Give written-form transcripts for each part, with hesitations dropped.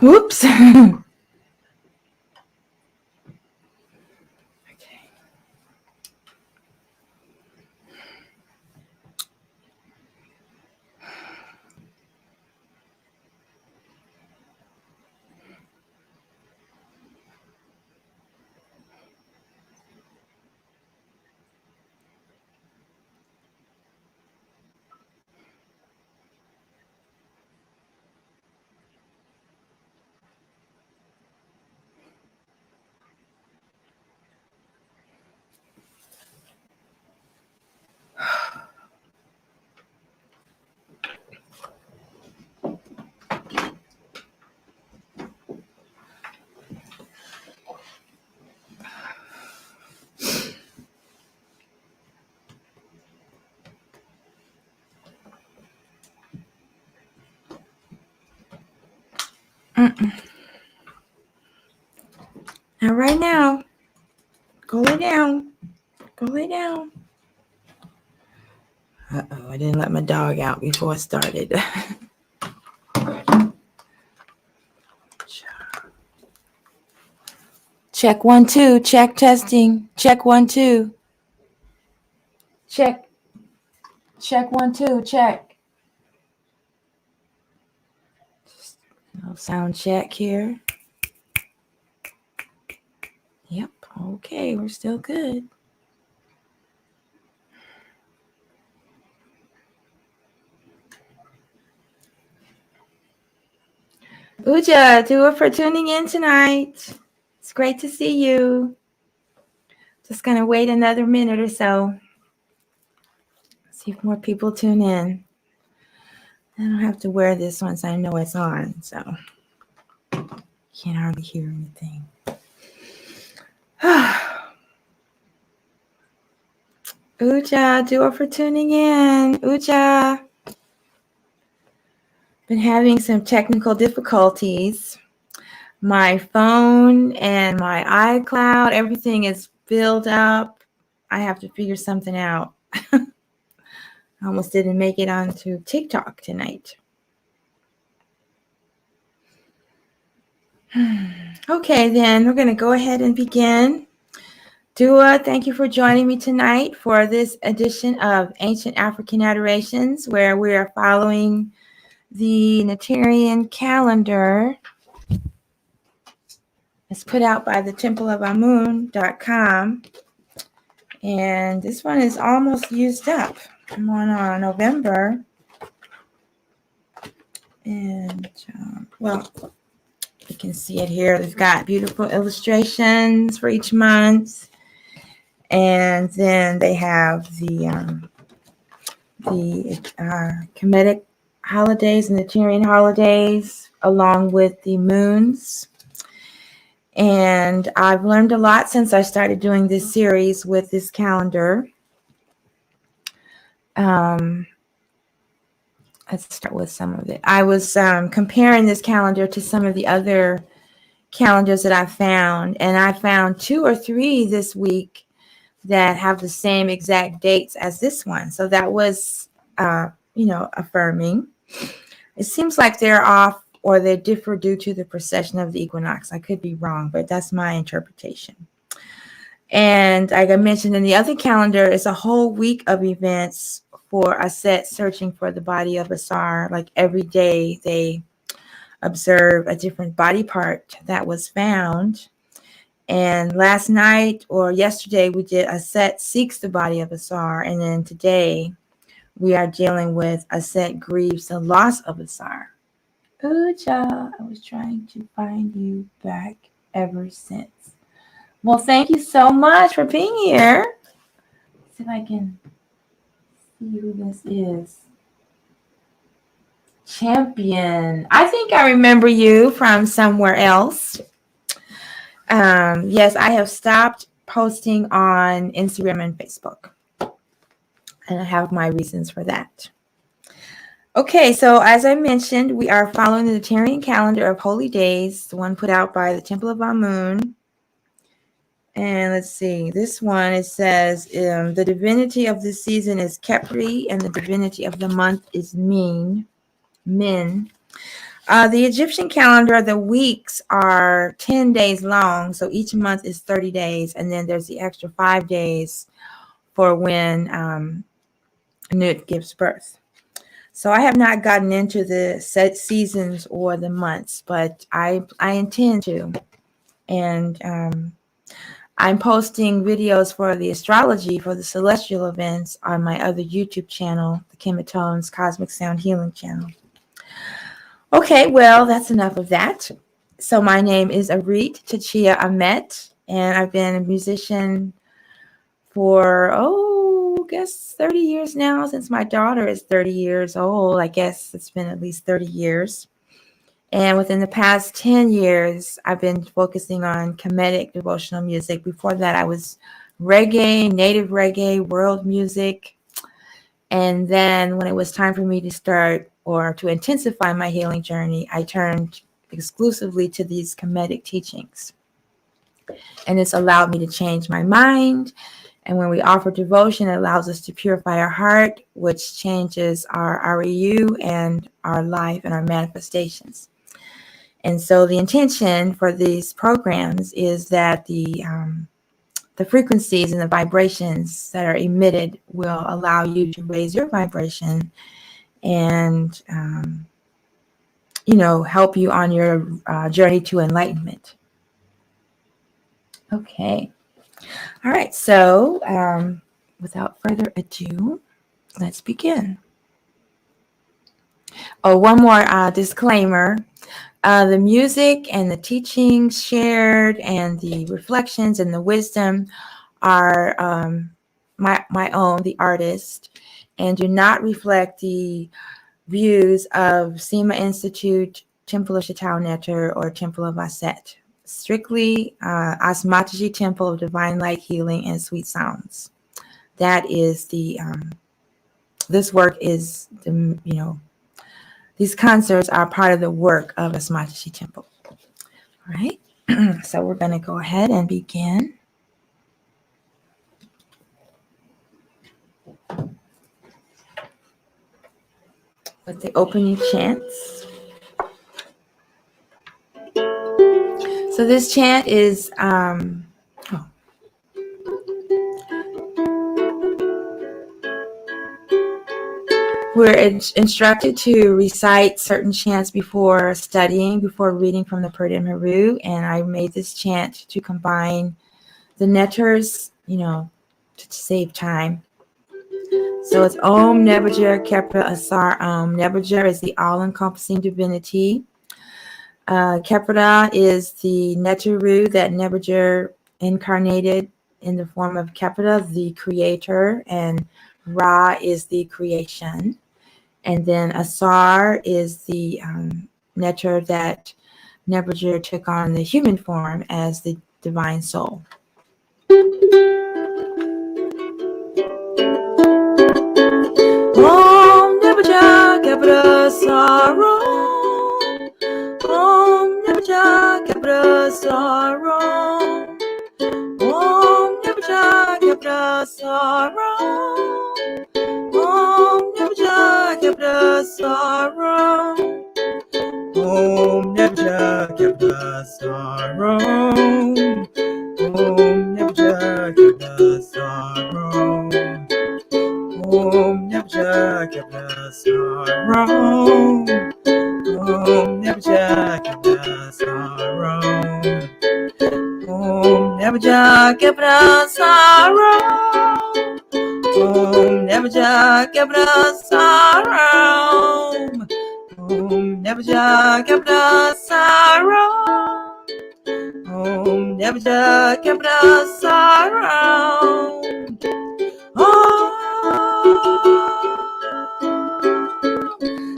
Oops. Okay. All right now. Go lay down. Go lay down. Uh-oh, I didn't let my dog out before I started. Check 1 2. Check testing. Check 1 2. Check. Check 1 2. Check. No sound check here. Yep. Okay, we're still good. Uja, do it for tuning in tonight. It's great to see you. Just going to wait another minute or so. See if more people tune in. I don't have to wear this once I know it's on, so can't hardly hear anything. Uja, do it for tuning in. Uja. Been having some technical difficulties. My phone and my iCloud, everything is filled up. I have to figure something out. I almost didn't make it onto TikTok tonight. Okay, then we're going to go ahead and begin. Dua, thank you for joining me tonight for this edition of Ancient African Adorations, where we are following the Neterian calendar. It's put out by the templeofamun.com. And this one is almost used up. I'm on November. And, well, you can see it here. They've got beautiful illustrations for each month. And then they have the Kemetic holidays and the Neterian holidays, along with the moons. And I've learned a lot since I started doing this series with this calendar. Let's start with some of it. I was comparing this calendar to some of the other calendars that I found, and I found 2 or 3 this week that have the same exact dates as this one. So that was, affirming. It seems like they're off or they differ due to the precession of the equinox. I could be wrong, but that's my interpretation. And like I mentioned in the other calendar, it's a whole week of events for Aset searching for the body of Asar. Like every day they observe a different body part that was found. And last night or yesterday we did Aset seeks the body of Asar. And then today we are dealing with Aset grieves the loss of Asar. Uja, I was trying to find you back ever since. Well, thank you so much for being here. Let's see if I can see who this is. Champion. I think I remember you from somewhere else. Yes, I have stopped posting on Instagram and Facebook. And I have my reasons for that. Okay, so as I mentioned, we are following the Neterian calendar of holy days, the one put out by the Temple of Amun. And let's see, this one, it says, the divinity of this season is Kepri, and the divinity of the month is Min. The Egyptian calendar, the weeks are 10 days long, so each month is 30 days, and then there's the extra 5 days for when Nut gives birth. So I have not gotten into the set seasons or the months, but I intend to. And I'm posting videos for the astrology for the celestial events on my other YouTube channel, the Chematones Cosmic Sound Healing channel. Okay, well, that's enough of that. So my name is Arit Tchiya Amet, and I've been a musician for, I guess 30 years now, since my daughter is 30 years old. I guess it's been at least 30 years. And within the past 10 years, I've been focusing on Kemetic devotional music. Before that, I was reggae, native reggae, world music. And then when it was time for me to start or to intensify my healing journey, I turned exclusively to these Kemetic teachings. And it's allowed me to change my mind. And when we offer devotion, it allows us to purify our heart, which changes our REU and our life and our manifestations. And so the intention for these programs is that the frequencies and the vibrations that are emitted will allow you to raise your vibration and, help you on your journey to enlightenment. Okay. All right. So without further ado, let's begin. Oh, one more disclaimer. The music and the teachings shared and the reflections and the wisdom are my own, the artist, and do not reflect the views of Sema Institute, Temple of Shetaut Neter, or Temple of Aset. Strictly AstMaataJi Temple of Divine Light, Healing, and Sweet Sounds. That is this work is these concerts are part of the work of AstMaataJi Temple. All right, so we're going to go ahead and begin. With the opening chants. So this chant is we're instructed to recite certain chants before studying, before reading from the Purdam Haru, and I made this chant to combine the neters, to save time. So it's Om Nebuchadnezzar Kepra Asar Om. Nebuchadnezzar is the all-encompassing divinity. Kepra is the Neteru that Nebuchadnezzar incarnated in the form of Kepra, the creator, and Ra is the creation. And then Asar is the Neter that Nebuchadnezzar took on the human form as the divine soul. Om Nebuchadnezzar Kepra Asar Om. Om Nebuchadnezzar Kepra Asar Om. Om Nebuchadnezzar Kepra Asar Om. Om Nebuchadnezzar Kepra Asar Om. Om Nebuchadnezzar Kepra Asar Om. Om Nebuchadnezzar Kepra Asar Om. Om Nebuchadnezzar Kepra Asar Om. Om Nebuchadnezzar Kepra Asar Om. Om Nebuchadnezzar Kepra Asar Om. Om Nebuchadnezzar Kepra Asar Om. Om Nebuchadnezzar Kepra Asar Om. Om Nebuchadnezzar Kepra Asar Om. Om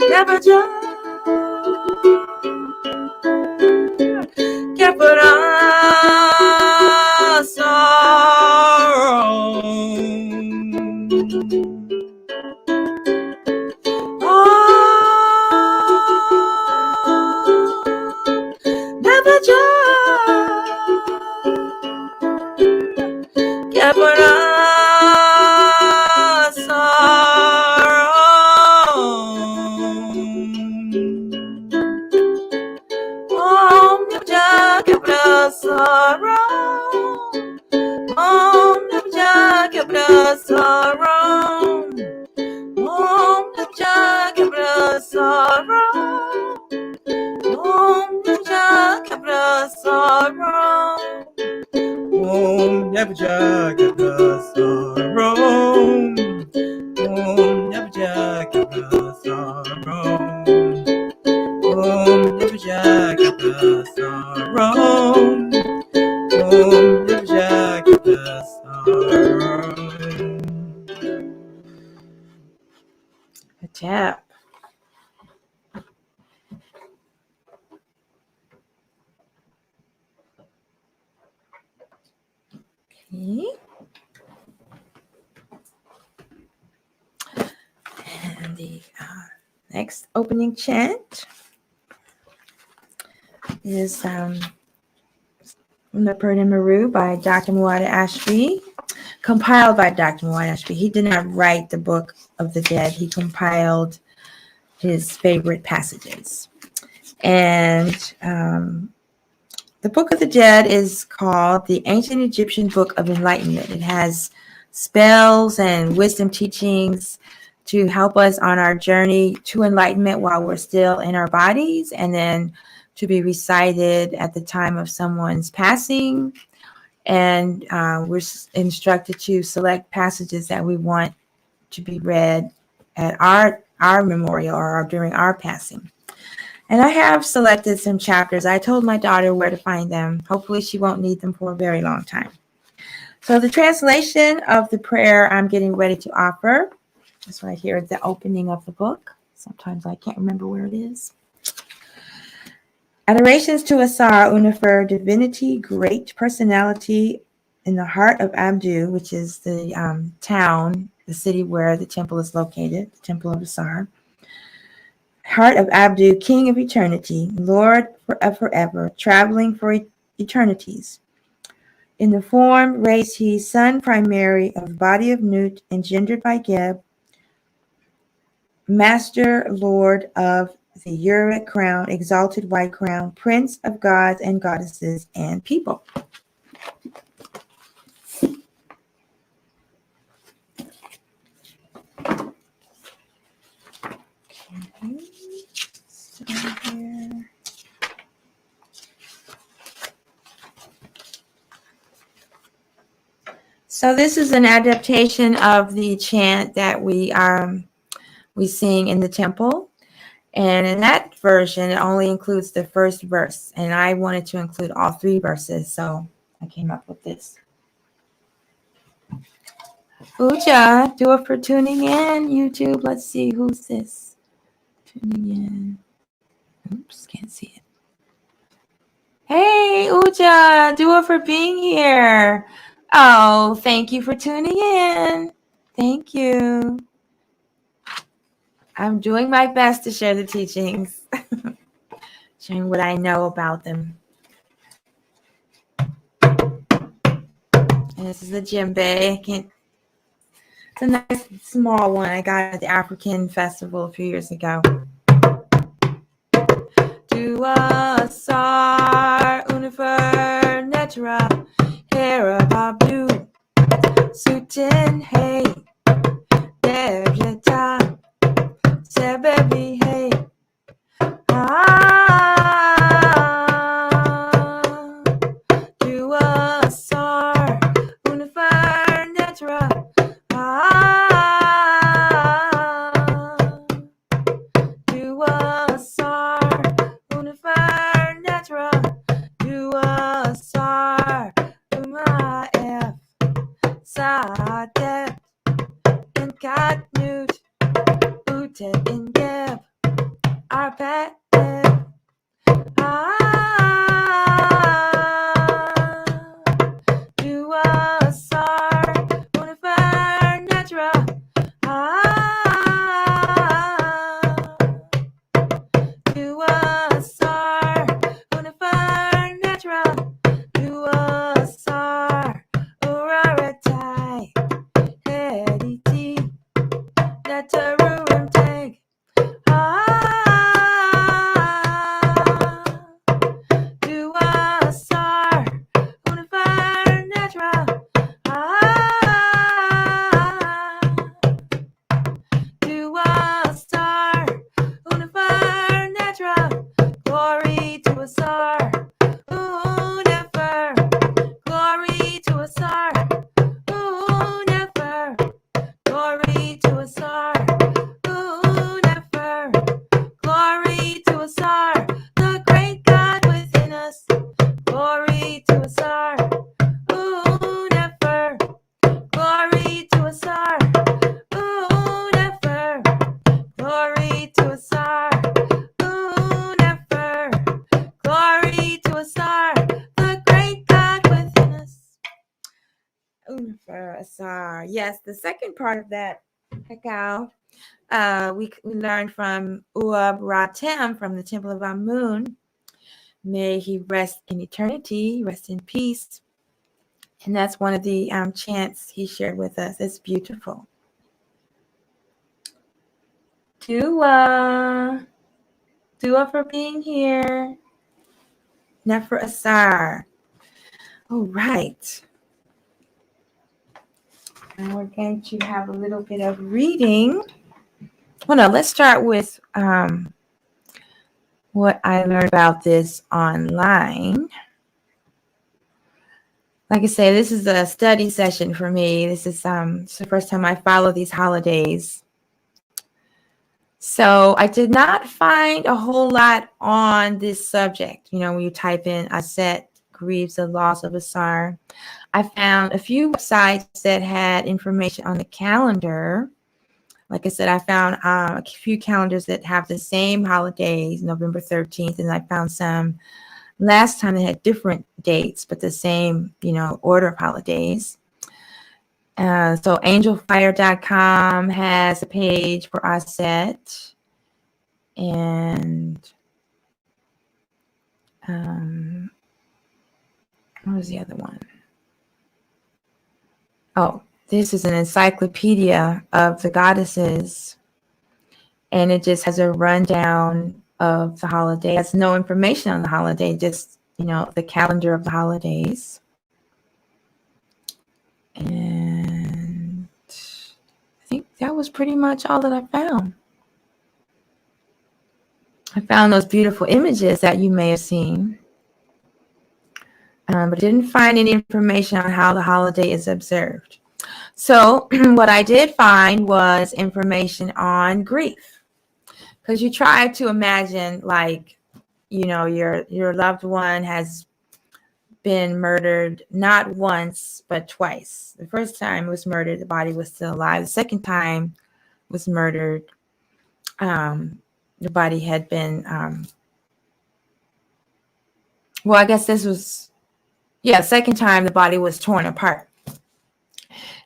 Nebuchadnezzar Kepra Asar Om. Om Tchiya sorrow. Om Tchiya sorrow. Om Tchiya sorrow. Om Tchiya sorrow. Om Tchiya sorrow. Om Tchiya sorrow. Hotep. Okay. And the next opening chant is from the Purdah Maru by Dr. AstMaataJi, compiled by Dr. AstMaataJi. He did not write the Book of the Dead. He compiled his favorite passages. And the Book of the Dead is called the Ancient Egyptian Book of Enlightenment. It has spells and wisdom teachings to help us on our journey to enlightenment while we're still in our bodies, and then to be recited at the time of someone's passing. And we're instructed to select passages that we want to be read at our memorial or during our passing. And I have selected some chapters. I told my daughter where to find them. Hopefully she won't need them for a very long time. So the translation of the prayer I'm getting ready to offer is right here at the opening of the book. Sometimes I can't remember where it is. Adorations to Asar, Unifer, divinity, great personality in the heart of Abdu, which is the town, the city where the temple is located, the temple of Asar. Heart of Abdu, king of eternity, Lord forever, traveling for eternities. In the form raised he, son primary of body of Nut, engendered by Geb, master lord of the Uric crown, exalted white crown, prince of gods and goddesses and people. Okay. So here. So this is an adaptation of the chant that we sing in the temple. And in that version, it only includes the first verse. And I wanted to include all three verses, so I came up with this. Uja, do it for tuning in, YouTube. Let's see, who's this? Tuning in. Oops, can't see it. Hey, Uja, do it for being here. Oh, thank you for tuning in. Thank you. I'm doing my best to share the teachings, sharing what I know about them. And this is the djembe. It's a nice small one. I got it at the African Festival a few years ago. Do Asar, Unifer, Netra, Herababu, Sutin, Hey, Derjeta, Sebebi, Hey, Do Asar, Unifer, Netra, Do Asar, Unifer, Netra, Do Asar, Umaef, Sadet, and Katnut, Utet, and Geb, Arpet, Do Asar, Unifer, Netra, Do Asar, Unifer, Netra, Do Asar, Uraretai, Hediti, Netaruim Tag, Do Asar, Unifer, Netra, Asar. Yes, the second part of that, Hekau, we learned from Uab Ratem from the Temple of Amun. May he rest in eternity, rest in peace. And that's one of the chants he shared with us. It's beautiful. Dua for being here. Nefer Asar. All right. Now we're going to have a little bit of reading. Well, no, let's start with what I learned about this online. Like I say, this is a study session for me. This is it's the first time I follow these holidays. So I did not find a whole lot on this subject. You know, when you type in Aset, grieves the loss of Asar, I found a few websites that had information on the calendar. Like I said, I found a few calendars that have the same holidays, November 13th, and I found some last time that had different dates, but the same, order of holidays. So angelfire.com has a page for Aset. And what was the other one? Oh, this is an encyclopedia of the goddesses. And it just has a rundown of the holiday. It has no information on the holiday, just, the calendar of the holidays. And I think that was pretty much all that I found. I found those beautiful images that you may have seen. But didn't find any information on how the holiday is observed. So what I did find was information on grief. Because you try to imagine, like, your loved one has been murdered not once, but twice. The first time it was murdered, the body was still alive. The second time was murdered, the body had been, well, I guess this was, second time the body was torn apart.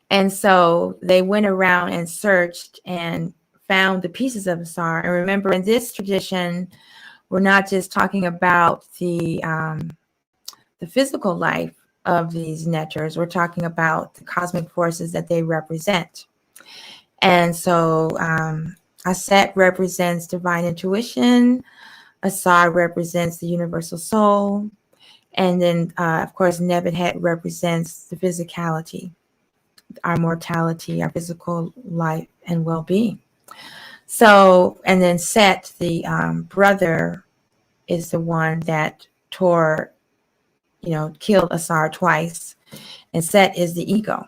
And so they went around and searched and found the pieces of Asar. And remember, in this tradition, we're not just talking about the physical life of these Neters. We're talking about the cosmic forces that they represent. And so Aset represents divine intuition. Asar represents the universal soul. And then, of course, Nebuchadnezzar represents the physicality, our mortality, our physical life and well-being. So, and then Set, the brother, is the one that killed Asar twice. And Set is the ego.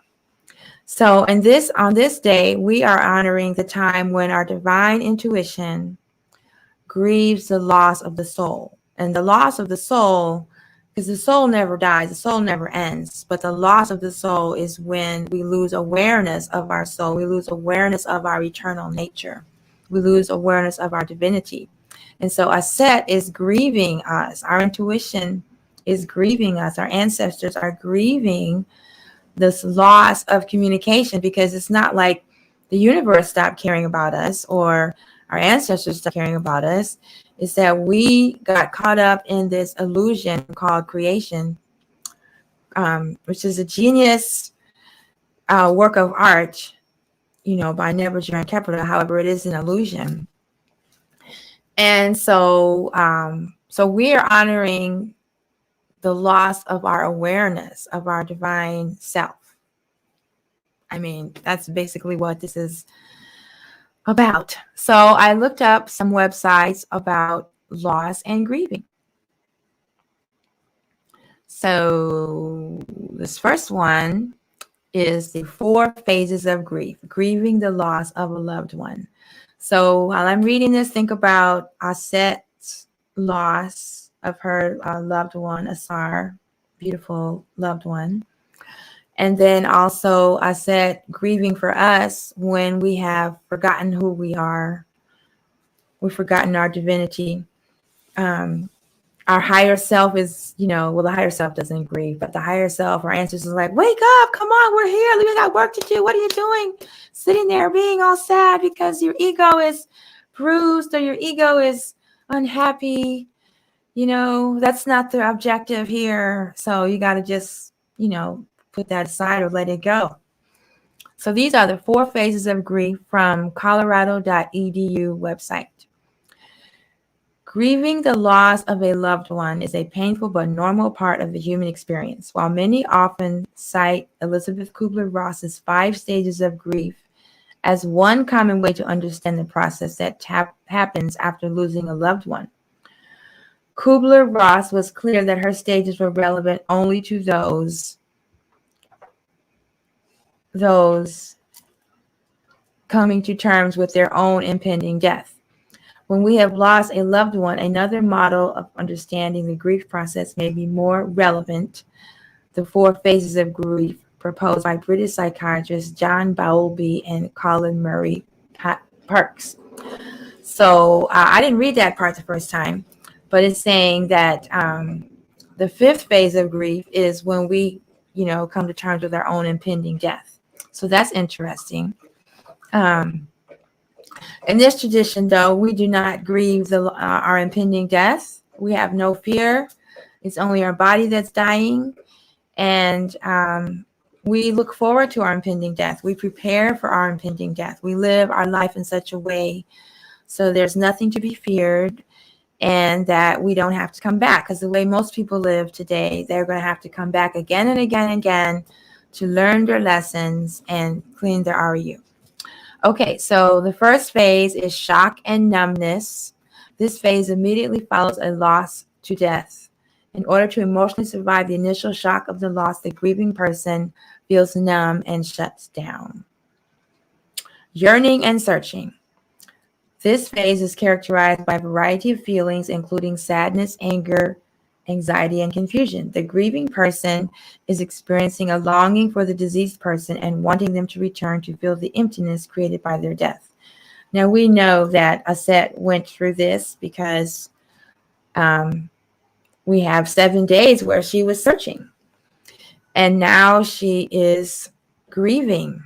So on this day, we are honoring the time when our divine intuition grieves the loss of the soul. And the loss of the soul, because the soul never dies, the soul never ends. But the loss of the soul is when we lose awareness of our soul. We lose awareness of our eternal nature. We lose awareness of our divinity. And so Aset is grieving us. Our intuition is grieving us. Our ancestors are grieving this loss of communication, because it's not like the universe stopped caring about us or our ancestors stopped caring about us. It's that we got caught up in this illusion called creation, which is a genius work of art, by Nebuchadnezzar Capital. However, it is an illusion. And so, so we are honoring the loss of our awareness of our divine self. I mean, that's basically what this is about. So I looked up some websites about loss and grieving. So this first one is the 4 phases of grief, grieving the loss of a loved one. So while I'm reading this, think about Aset's loss of her loved one, Asar, beautiful loved one. And then also Aset grieving for us when we have forgotten who we are. We've forgotten our divinity. our higher self is, well, the higher self doesn't grieve, but the higher self, our ancestors is like, wake up, come on, we're here. We got work to do. What are you doing? Sitting there being all sad because your ego is bruised or your ego is unhappy. That's not the objective here. So you got to just, put that aside or let it go. So these are the 4 phases of grief from colorado.edu website. Grieving the loss of a loved one is a painful but normal part of the human experience. While many often cite Elizabeth Kubler-Ross's 5 stages of grief as one common way to understand the process that happens after losing a loved one, Kubler-Ross was clear that her stages were relevant only to those coming to terms with their own impending death. When we have lost a loved one, another model of understanding the grief process may be more relevant. The 4 phases of grief proposed by British psychiatrists John Bowlby and Colin Murray Parkes. So I didn't read that part the first time, but it's saying that the 5th phase of grief is when we, come to terms with our own impending death. So that's interesting. In this tradition, though, we do not grieve our impending death. We have no fear. It's only our body that's dying. And we look forward to our impending death. We prepare for our impending death. We live our life in such a way so there's nothing to be feared and that we don't have to come back. Because the way most people live today, they're going to have to come back again and again and again to learn their lessons and clean their REU. Okay, so the first phase is shock and numbness. This phase immediately follows a loss to death. In order to emotionally survive the initial shock of the loss, the grieving person feels numb and shuts down. Yearning and searching. This phase is characterized by a variety of feelings, including sadness, anger, anxiety, and confusion. The grieving person is experiencing a longing for the deceased person and wanting them to return to fill the emptiness created by their death. Now, we know that Aset went through this because we have 7 days where she was searching. And now she is grieving.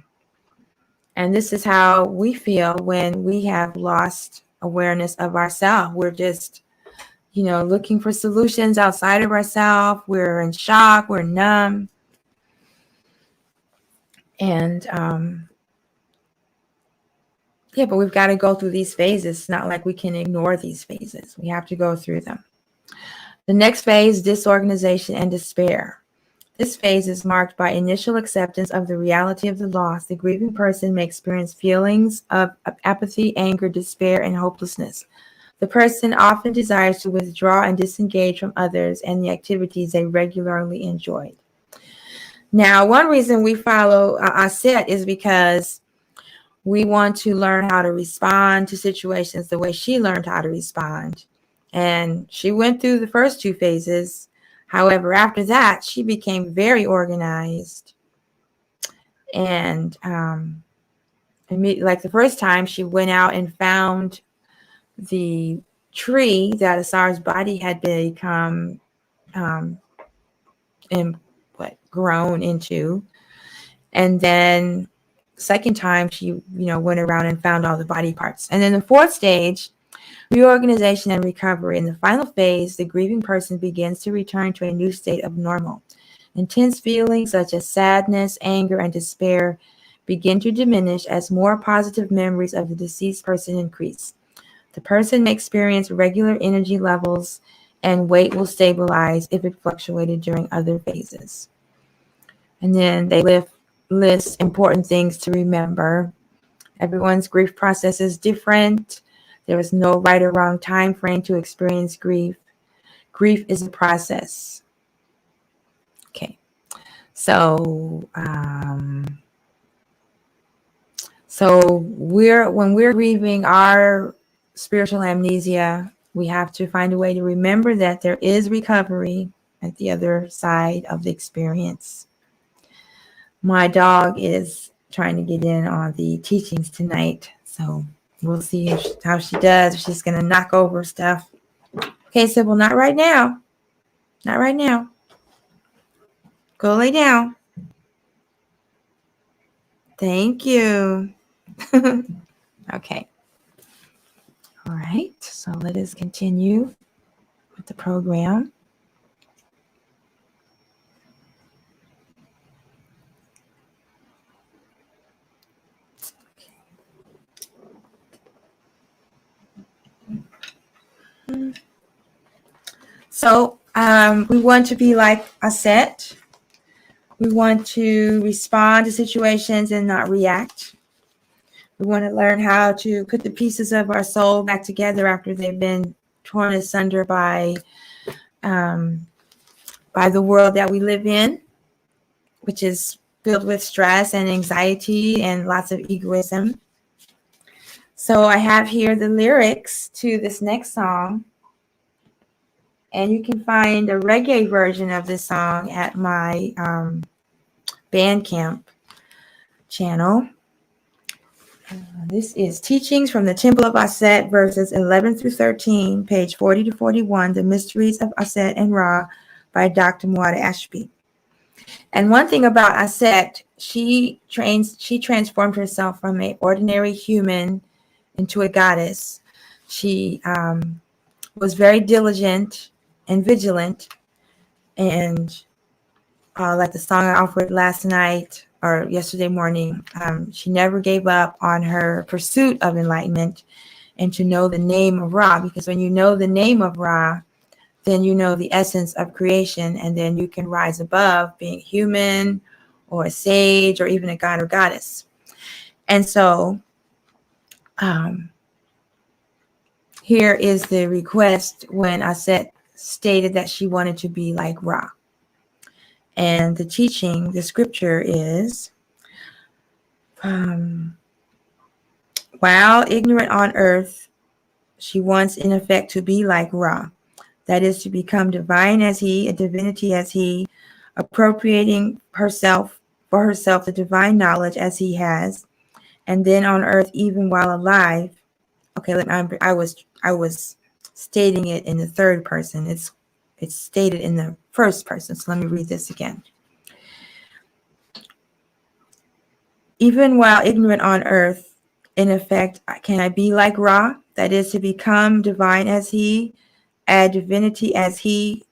And this is how we feel when we have lost awareness of ourselves. We're just looking for solutions outside of ourselves. We're in shock. We're numb. And, but we've got to go through these phases. It's not like we can ignore these phases. We have to go through them. The next phase, disorganization and despair. This phase is marked by initial acceptance of the reality of the loss. The grieving person may experience feelings of apathy, anger, despair, and hopelessness. The person often desires to withdraw and disengage from others and the activities they regularly enjoyed. Now, one reason we follow Aset is because we want to learn how to respond to situations the way she learned how to respond. And she went through the first 2 phases. However, after that, she became very organized. And like the first time, she went out and found the tree that Asar's body had become grown into. And then second time, she went around and found all the body parts. And then the 4th stage, reorganization and recovery. In the final phase, the grieving person begins to return to a new state of normal. Intense feelings such as sadness, anger, and despair begin to diminish as more positive memories of the deceased person increase. The person may experience regular energy levels and weight will stabilize if it fluctuated during other phases. And then they list important things to remember. Everyone's grief process is different. There is no right or wrong time frame to experience grief. Grief is a process. Okay. So, when we're grieving our spiritual amnesia, we have to find a way to remember that there is recovery at the other side of the experience. My dog is trying to get in on the teachings tonight, so we'll see how she does. If she's going to knock over stuff. Okay, Sybil, not right now. Not right now. Go lay down. Thank you. Okay. All right. So let us continue with the program. So we want to be like Aset. We want to respond to situations and not react. We want to learn how to put the pieces of our soul back together after they've been torn asunder by the world that we live in, which is filled with stress and anxiety and lots of egoism. So I have here the lyrics to this next song, and you can find a reggae version of this song at my Bandcamp channel. This is Teachings from the Temple of Aset, verses 11 through 13, page 40 to 41, The Mysteries of Aset and Ra by Dr. AstMaataJi. And one thing about Aset, she transformed herself from an ordinary human into a goddess. She was very diligent and vigilant, and like the song I offered last night or yesterday morning, she never gave up on her pursuit of enlightenment and to know the name of Ra, because when you know the name of Ra, then you know the essence of creation, and then you can rise above being human or a sage or even a god or goddess. And so here is the request when Aset stated that she wanted to be like Ra. And the teaching, the scripture is, while ignorant on earth, she wants in effect to be like Ra. That is, to become divine as he, a divinity as he, appropriating herself for herself the divine knowledge as he has, and then on earth, even while alive. Okay, I was stating it in the third person. It's stated in the first person. So let me read this again. Even while ignorant on earth, in effect, can I be like Ra? That is, to become divine as he, add divinity as he,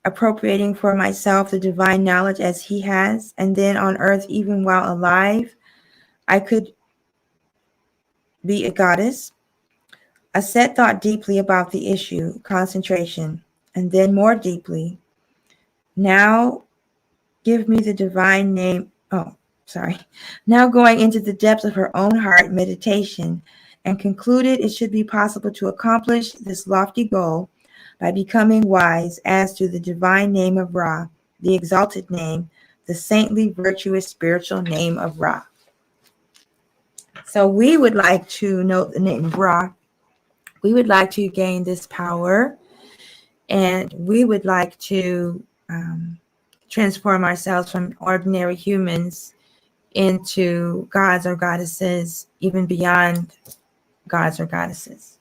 appropriating for myself the divine knowledge as he has, and then on earth, even while alive, I could be a goddess. Aset thought deeply about the issue, concentration, and then more deeply. Now give me the divine name. Now going into the depths of her own heart meditation, and concluded it should be possible to accomplish this lofty goal by becoming wise as to the divine name of Ra, the exalted name, the saintly, virtuous, spiritual name of Ra. So we would like to know the name of Ra. We would like to gain this power, and we would like to transform ourselves from ordinary humans into gods or goddesses, even beyond gods or goddesses.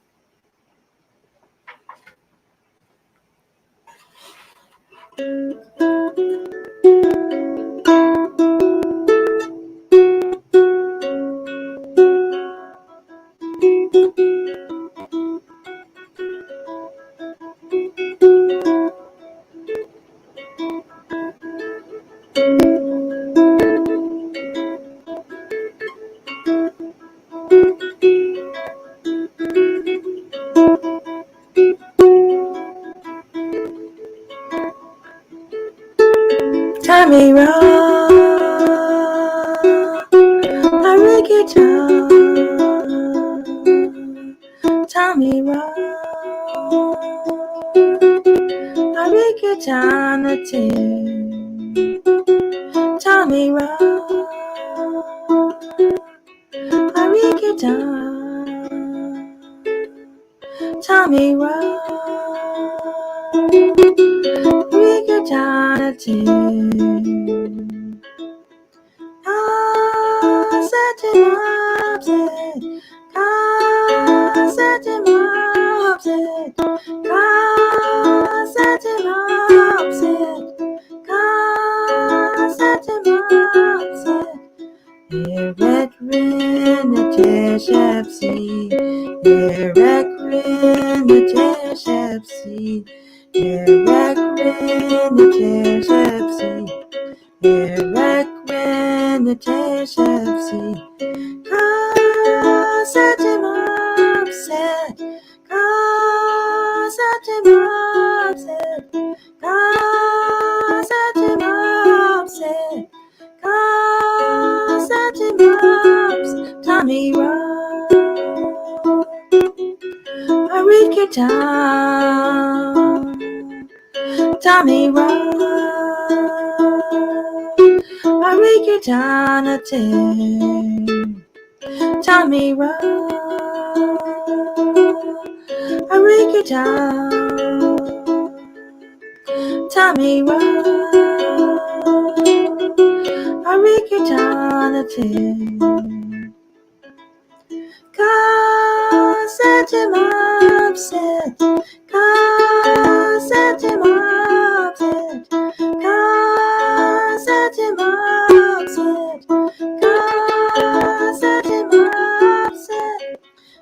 Tommy Ra, Arit, Tommy Ra, Arit, Tommy Ra, Arit, Tommy Ra, Teshepsi, Erekrin the Teshepsi, Erekrin the Teshepsi, Erekrin the Teshepsi, Kasatimopset, Kasatimopset, Kasatimopset, Kasatimopset, Tommy Rowe, Arit Kirtan, Tommy Rowe, Arit Kirtan, Tommy Rowe, Arit Kirtan, Tommy Rowe, Arit Kirtan, Kasatimopset, Kasatimopset, Kasatimopset, Kasatimopset,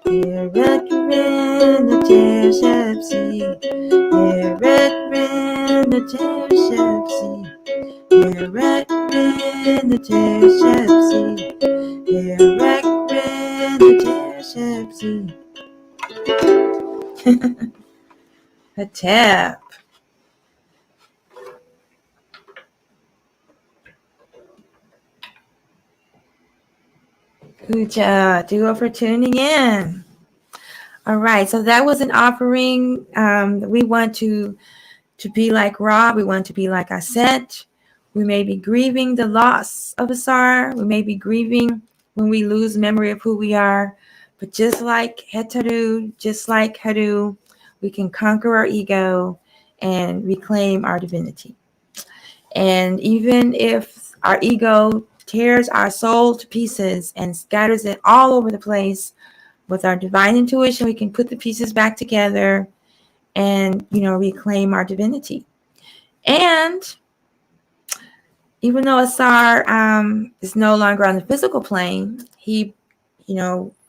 Erekrin the Teshepsi, Erekrin the Teshepsi, Erekrin the Teshepsi, Erekrin the Teshepsi. Hotep. Tchiya, duo for tuning in. All right, so that was an offering. We want to be like Ra. We want to be like Aset. We may be grieving the loss of Asar. We may be grieving when we lose memory of who we are. But just like Hetaru, just like Haru, we can conquer our ego and reclaim our divinity. And even if our ego tears our soul to pieces and scatters it all over the place, with our divine intuition, we can put the pieces back together and, reclaim our divinity. And even though Asar is no longer on the physical plane,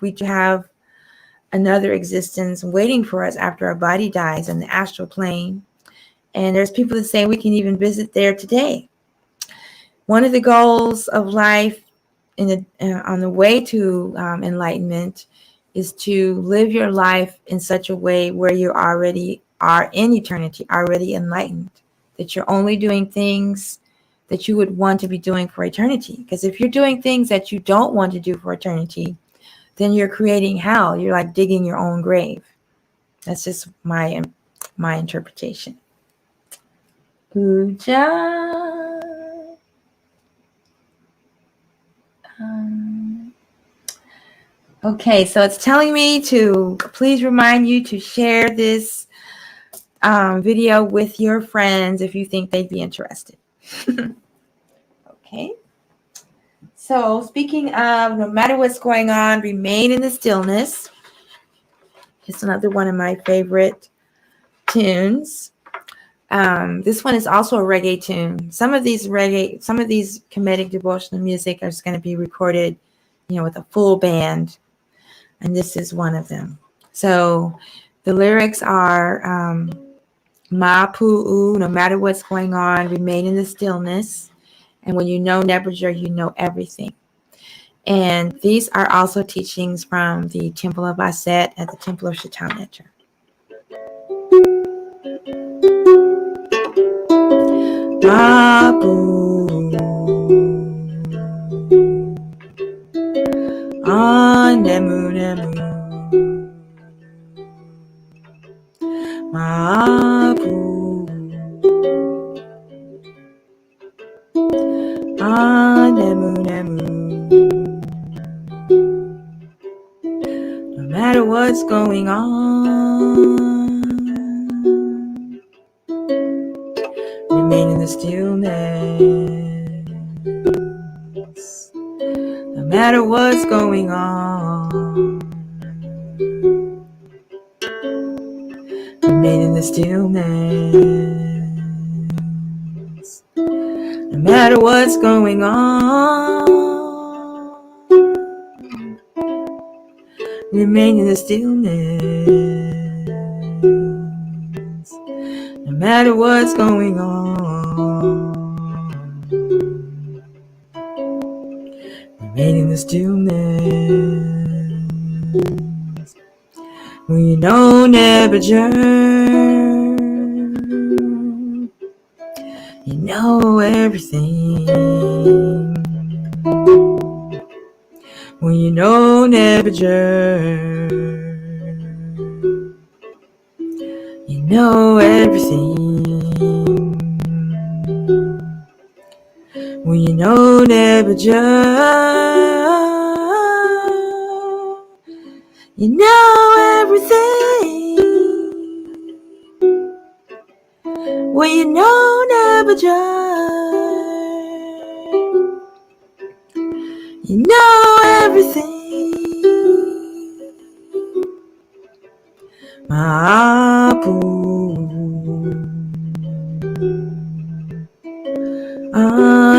we have another existence waiting for us after our body dies in the astral plane. And there's people that say we can even visit there today. One of the goals of life on the way to enlightenment is to live your life in such a way where you already are in eternity, already enlightened, that you're only doing things that you would want to be doing for eternity. Because if you're doing things that you don't want to do for eternity, then you're creating hell. You're like digging your own grave. That's just my interpretation. Puja. Okay, so it's telling me to please remind you to share this video with your friends if you think they'd be interested. Okay. So speaking of, no matter what's going on, remain in the stillness. It's another one of my favorite tunes. This one is also a reggae tune. Some of these comedic devotional music are just going to be recorded, with a full band. And this is one of them. So the lyrics are Ma Pu'u, no matter what's going on, remain in the stillness. And when you know Nebuchadnezzar, you know everything. And these are also teachings from the Temple of Aset at the Temple of Shetaut. Ma Pu'u, Nemu Nemu. Mapu Nemu Nemu. No matter what's going on, remain in the stillness. No matter what's going on, remain in the stillness. No matter what's going on, Remain in the stillness. No matter what's going on. Remain in the stillness. We know never journey. You know everything. When you know never journey. You know everything. When you know never you know everything. When you know never you know everything. Mapu.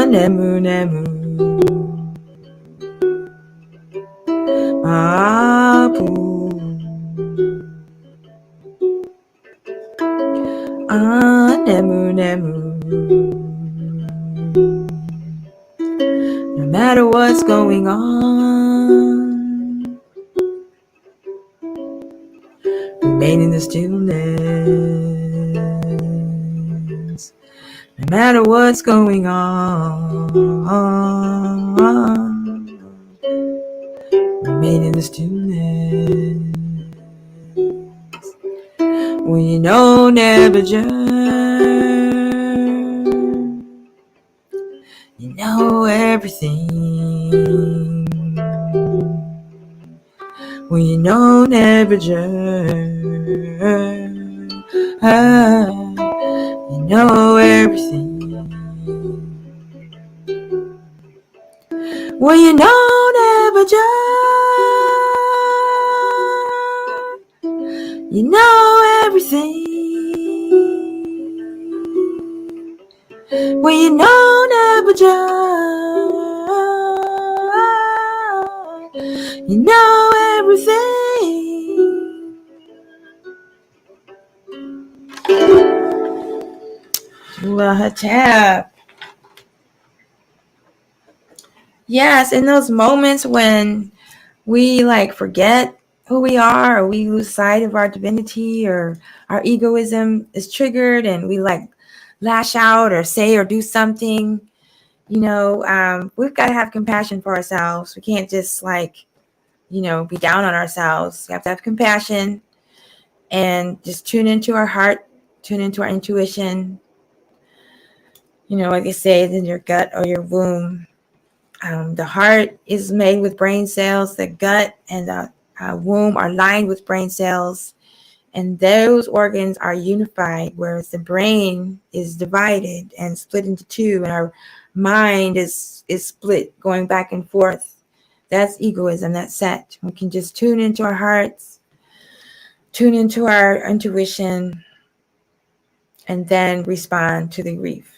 Nemu nemu. Mapu. Nemu nemu. No matter what's going on, remain in the stillness. No matter what's going on, remain in the stillness. When you know never you know everything. When you know never you know everything. When you know never you know everything. When you know never you know everything. Hotep. Yes, in those moments when we forget who we are, or we lose sight of our divinity, or our egoism is triggered and we lash out or say or do something, we've got to have compassion for ourselves. We can't just be down on ourselves. We have to have compassion and just tune into our heart, tune into our intuition. Like they say, it's in your gut or your womb. The heart is made with brain cells. The gut and the womb are lined with brain cells, and those organs are unified, whereas the brain is divided and split into two, and our mind is split, going back and forth. That's egoism. That's set. We can just tune into our hearts, tune into our intuition, and then respond to the grief.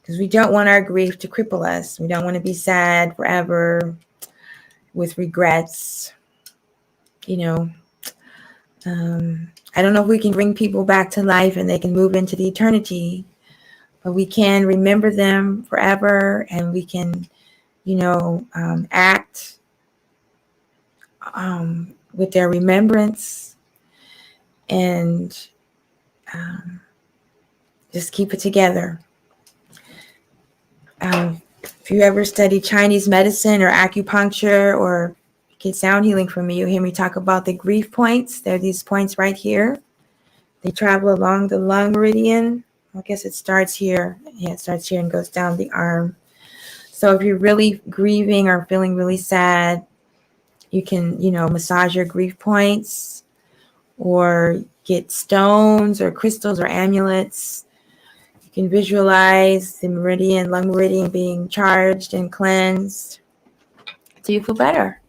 Because we don't want our grief to cripple us. We don't want to be sad forever with regrets. I don't know if we can bring people back to life and they can move into the eternity, but we can remember them forever, and we can, act with their remembrance, and just keep it together. If you ever study Chinese medicine or acupuncture or get sound healing from me, you'll hear me talk about the grief points. There are these points right here. They travel along the lung meridian. I guess it starts here. Yeah, it starts here and goes down the arm. So if you're really grieving or feeling really sad, you can, massage your grief points, or get stones or crystals or amulets. You can visualize the lung meridian being charged and cleansed so you feel better.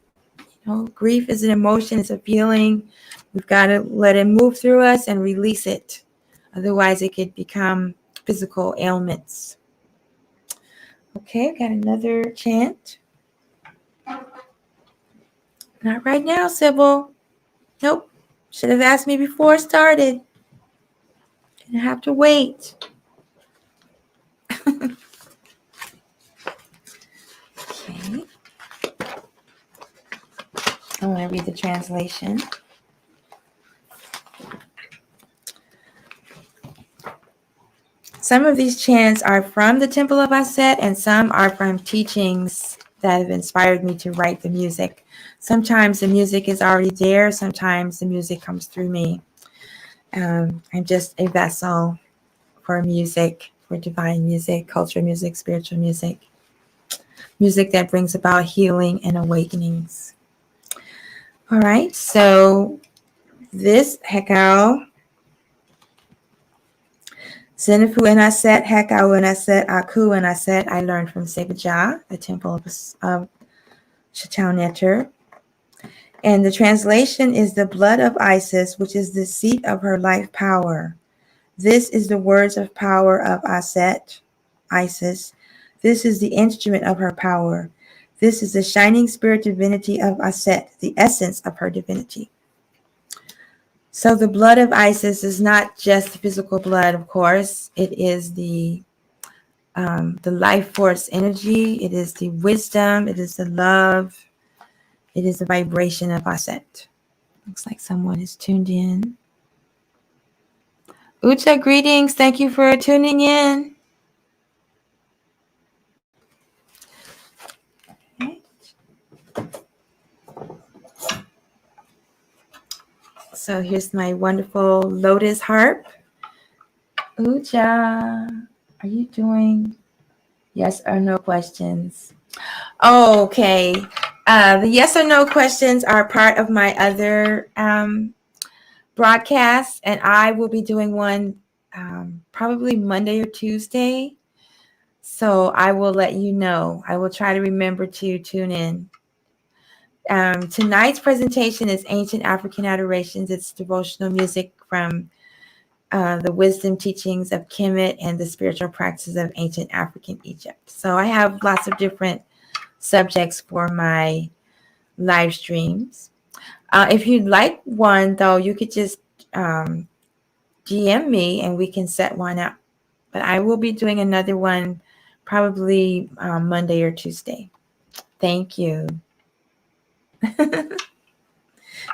Grief is an emotion, it's a feeling. We've got to let it move through us and release it. Otherwise, it could become physical ailments. Okay, got another chant. Not right now, Sybil. Nope. Should have asked me before it started. Didn't have to wait. Okay. I want to read the translation. Some of these chants are from the Temple of Aset, and some are from teachings that have inspired me to write the music. Sometimes the music is already there. Sometimes the music comes through me. I'm just a vessel for music, for divine music, cultural music, spiritual music, music that brings about healing and awakenings. All right, so this Hekau, Zenefu and Aset, Hekau and Aset, Aku and Aset, I learned from AstMaataJi, the temple of Shetaut Neter. And the translation is the blood of Isis, which is the seat of her life power. This is the words of power of Aset, Isis. This is the instrument of her power. This is the shining spirit divinity of Aset, the essence of her divinity. So the blood of Isis is not just the physical blood, of course. It is the life force energy. It is the wisdom. It is the love. It is the vibration of Aset. Looks like someone is tuned in. Ucha, greetings. Thank you for tuning in. Okay. So here's my wonderful lotus harp. Ucha, are you doing yes or no questions? Okay. The yes or no questions are part of my other broadcasts, and I will be doing one probably Monday or Tuesday. So I will let you know. I will try to remember to tune in. Tonight's presentation is Ancient African Adorations. It's devotional music from the wisdom teachings of Kemet and the spiritual practices of ancient African Egypt. So I have lots of different subjects for my live streams. If you'd like one, though, you could just DM me and we can set one up. But I will be doing another one probably Monday or Tuesday. Thank you.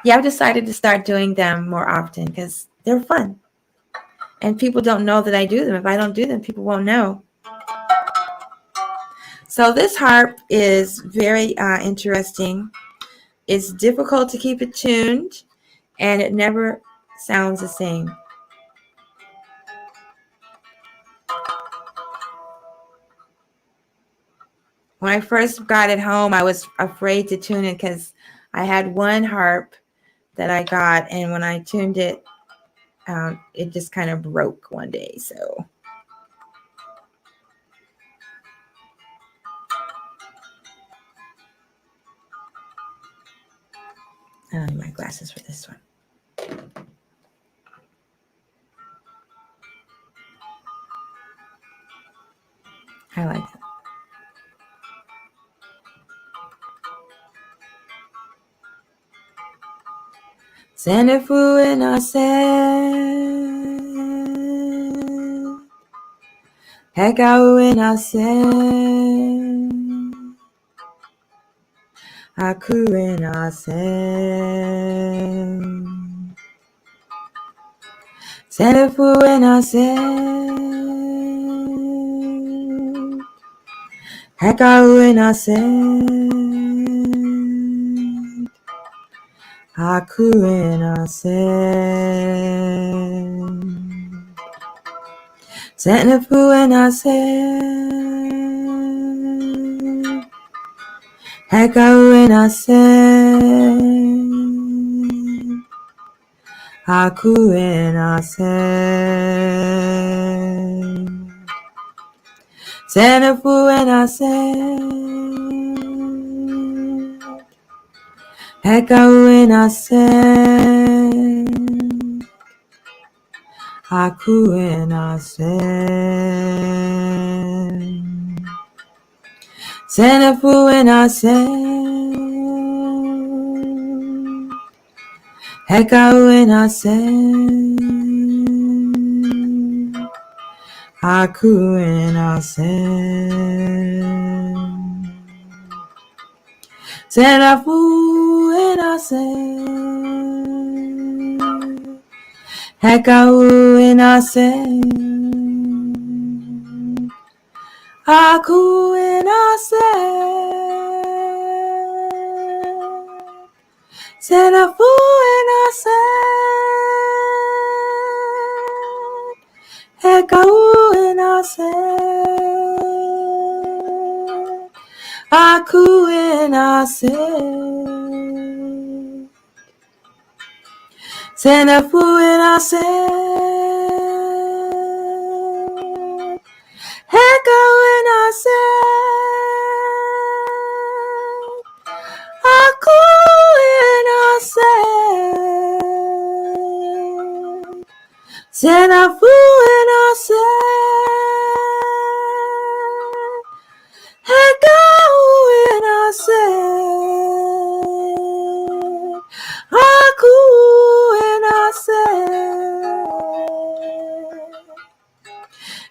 Yeah, I've decided to start doing them more often because they're fun. And people don't know that I do them. If I don't do them, people won't know. So this harp is very interesting. It's difficult to keep it tuned, and it never sounds the same. When I first got it home, I was afraid to tune it because I had one harp that I got, and when I tuned it, it just kind of broke one day. So I need my glasses for this one. I like it. Zenefu and Aset, Hekau and Aset, Aku and Aset, Zenefu and Aset, Hekau and Aset, Aku and Aset, Zenefu and Aset, Hekau and Aset, Aku and Aset, Zenefu and Aset, Hekau and Aset, Aku and Aset, Zenefu and Aset, Hekau in Aset, Aku in Aset, Serafu in Aset, Hekau in Aset, Aku in Aset, Serafu in Aset, Hekau in Aset, Aku in Aset, Serafu in Aset, Hekau in Aset, Aku in Aset, Serafu in Aset, Hekau in Aset, Aku in Aset,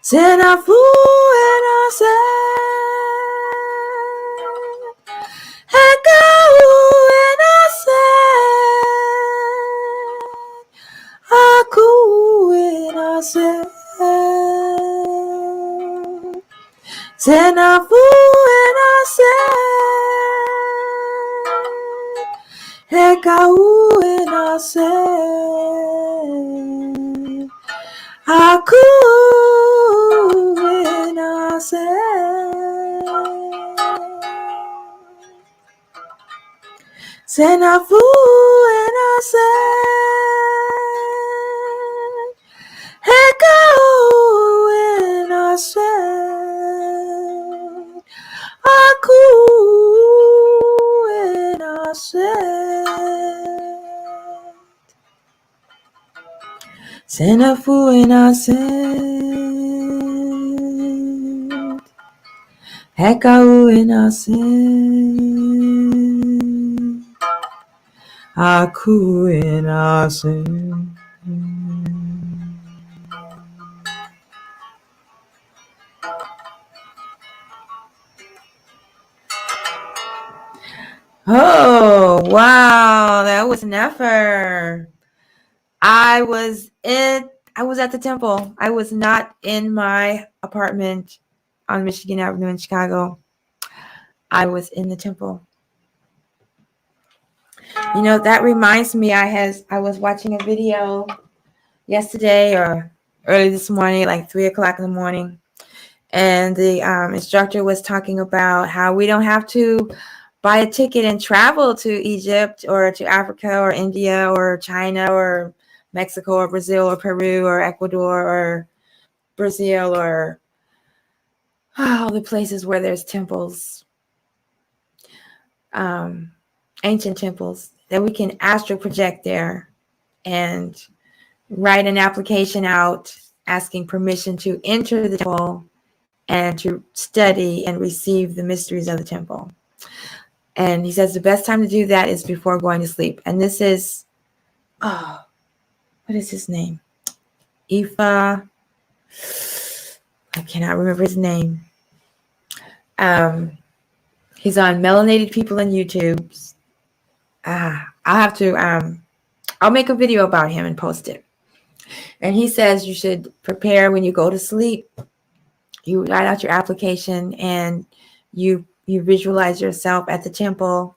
Serafu in Aset, Hekau in Aset, Aku in Aset, Serafu in Aset, Hekau in Aset, Aku in Aset, Serafu in Aset, Hekau in Aset, Aku in Aset, Serafu in Aset, Hekau in Aset, Aku in Aset. Oh, wow, that was an effort. I was at the temple. I was not in my apartment on Michigan Avenue in Chicago. I was in the temple. You know, that reminds me, I was watching a video yesterday or early this morning, like 3:00 in the morning. And the instructor was talking about how we don't have to buy a ticket and travel to Egypt or to Africa or India or China or Mexico or Brazil or Peru or Ecuador or Brazil or all the places where there's temples, ancient temples, that we can astral project there and write an application out asking permission to enter the temple and to study and receive the mysteries of the temple. And he says the best time to do that is before going to sleep. And this is, what is his name? Ifa. I cannot remember his name. He's on Melanated People on YouTube. I'll have to, I'll make a video about him and post it. And he says you should prepare when you go to sleep. You write out your application and you visualize yourself at the temple.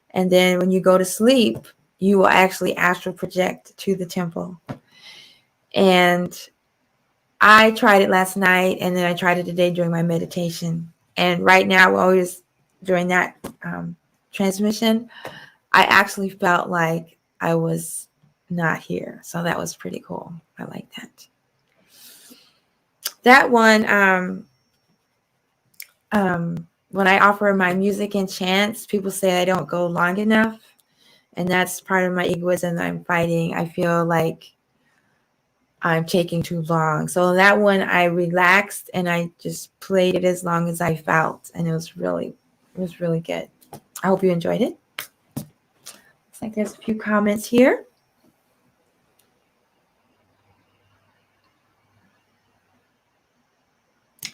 And then when you go to sleep, you will actually astral project to the temple. And I tried it last night, and then I tried it today during my meditation. And right now, always during that transmission, I actually felt like I was not here. So that was pretty cool. I like that. That one, when I offer my music and chants, people say I don't go long enough. And that's part of my egoism that I'm fighting. I feel like I'm taking too long. So that one I relaxed and I just played it as long as I felt. And it was really good. I hope you enjoyed it. Looks like there's a few comments here.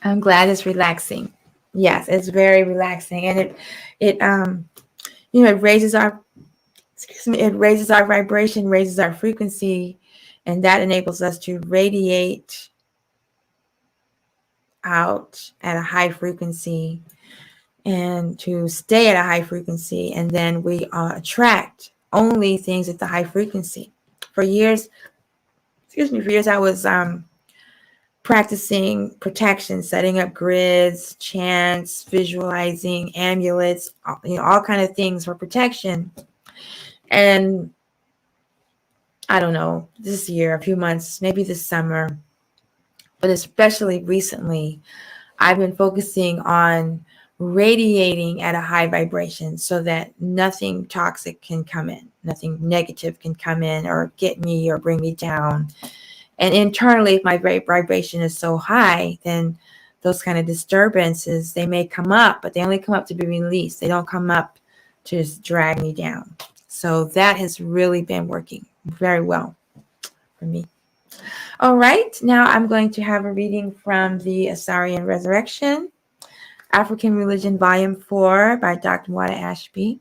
I'm glad it's relaxing. Yes, it's very relaxing, and it it raises our it raises our vibration, raises our frequency, and that enables us to radiate out at a high frequency and to stay at a high frequency, and then we attract only things at the high frequency. For years, for years I was practicing protection, setting up grids, chants, visualizing amulets, all kind of things for protection. And I don't know, this year, a few months, maybe this summer, but especially recently, I've been focusing on radiating at a high vibration so that nothing toxic can come in, nothing negative can come in or get me or bring me down. And internally, if my vibration is so high, then those kind of disturbances, they may come up, but they only come up to be released. They don't come up to just drag me down. So that has really been working very well for me. All right, now I'm going to have a reading from the Asarian Resurrection, African Religion, Volume 4 by Dr. Wada Ashby.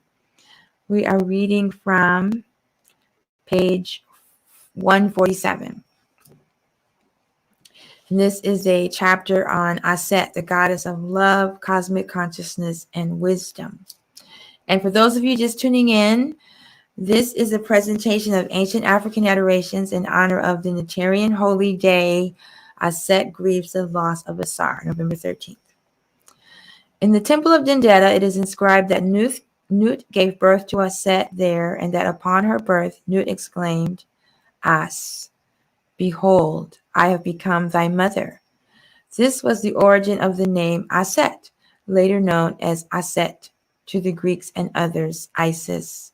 We are reading from page 147. And this is a chapter on Aset, the goddess of love, cosmic consciousness, and wisdom. And for those of you just tuning in, this is a presentation of ancient African adorations in honor of the Neterian holy day, Aset grieves the loss of Asar, November 13th. In the temple of Dendeta, it is inscribed that Nut gave birth to Aset there, and that upon her birth, Nut exclaimed, As, behold, I have become thy mother. This was the origin of the name Aset, later known as Aset, to the Greeks and others, Isis.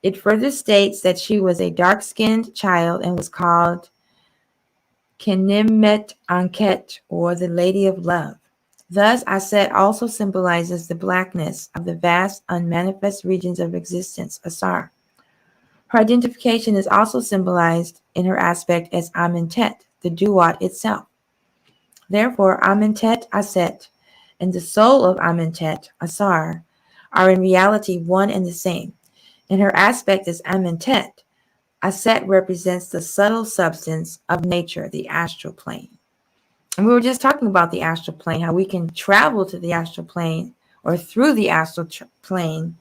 It further states that she was a dark-skinned child and was called Kenimet Anket, or the Lady of Love. Thus, Aset also symbolizes the blackness of the vast, unmanifest regions of existence, Asar. Her identification is also symbolized in her aspect as Amentet, the duat itself. Therefore, Amentet Aset and the soul of Amentet, Asar, are in reality one and the same. In her aspect as Amentet, Aset represents the subtle substance of nature, the astral plane. And we were just talking about the astral plane, how we can travel to the astral plane or through the astral plane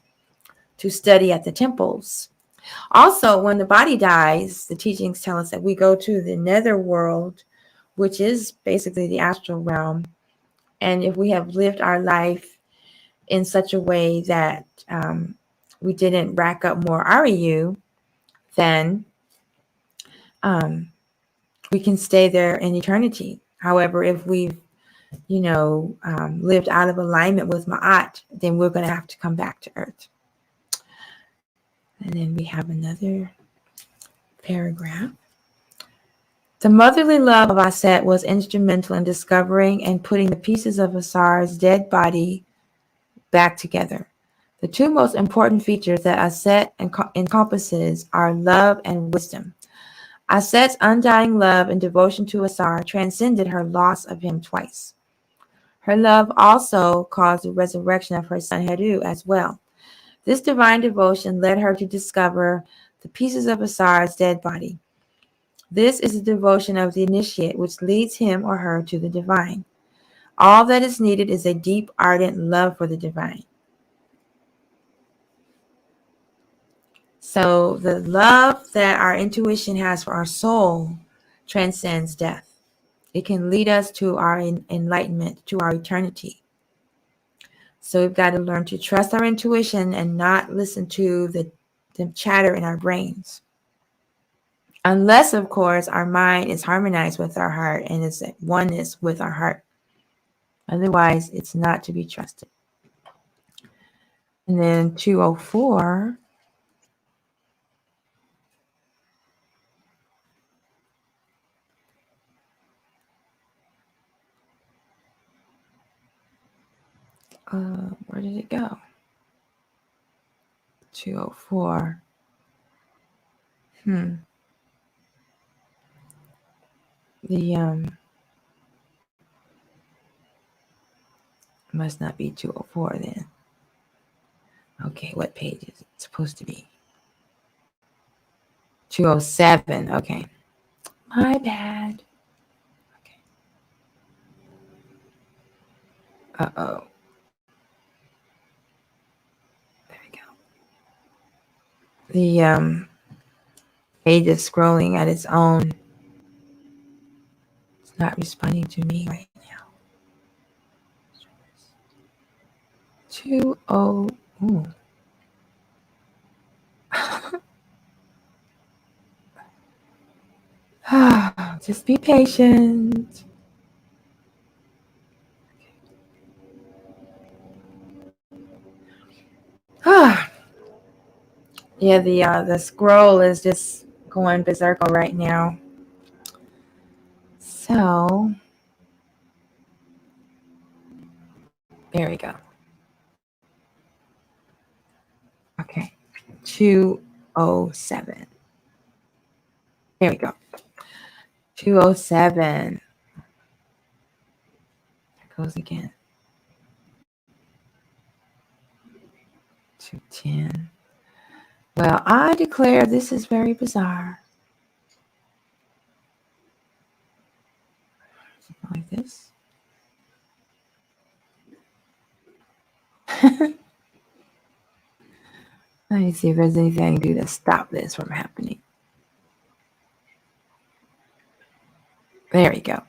to study at the temples. Also, when the body dies, the teachings tell us that we go to the nether world, which is basically the astral realm. And if we have lived our life in such a way that we didn't rack up more REU, then we can stay there in eternity. However, if we've lived out of alignment with Ma'at, then we're going to have to come back to Earth. And then we have another paragraph. The motherly love of Aset was instrumental in discovering and putting the pieces of Asar's dead body back together. The two most important features that Aset encompasses are love and wisdom. Aset's undying love and devotion to Asar transcended her loss of him twice. Her love also caused the resurrection of her son Heru as well. This divine devotion led her to discover the pieces of Asar's dead body. This is the devotion of the initiate, which leads him or her to the divine. All that is needed is a deep, ardent love for the divine. So the love that our intuition has for our soul transcends death. It can lead us to our enlightenment, to our eternity. So we've got to learn to trust our intuition and not listen to the chatter in our brains. Unless, of course, our mind is harmonized with our heart and is at oneness with our heart. Otherwise, it's not to be trusted. And then 204. Where did it go? 204. Must not be 204 then. Okay, what page is it supposed to be? 207. Okay. My bad. Okay. Uh-oh. There we go. The page is scrolling at its own. It's not responding to me right now. 20. Ooh. Just be patient. Yeah, the scroll is just going berserk right now. So there we go. Okay. 207. There we go. 207. There goes again. 210. Well, I declare this is very bizarre. Like this. Let me see if there's anything I can do to stop this from happening. There we go.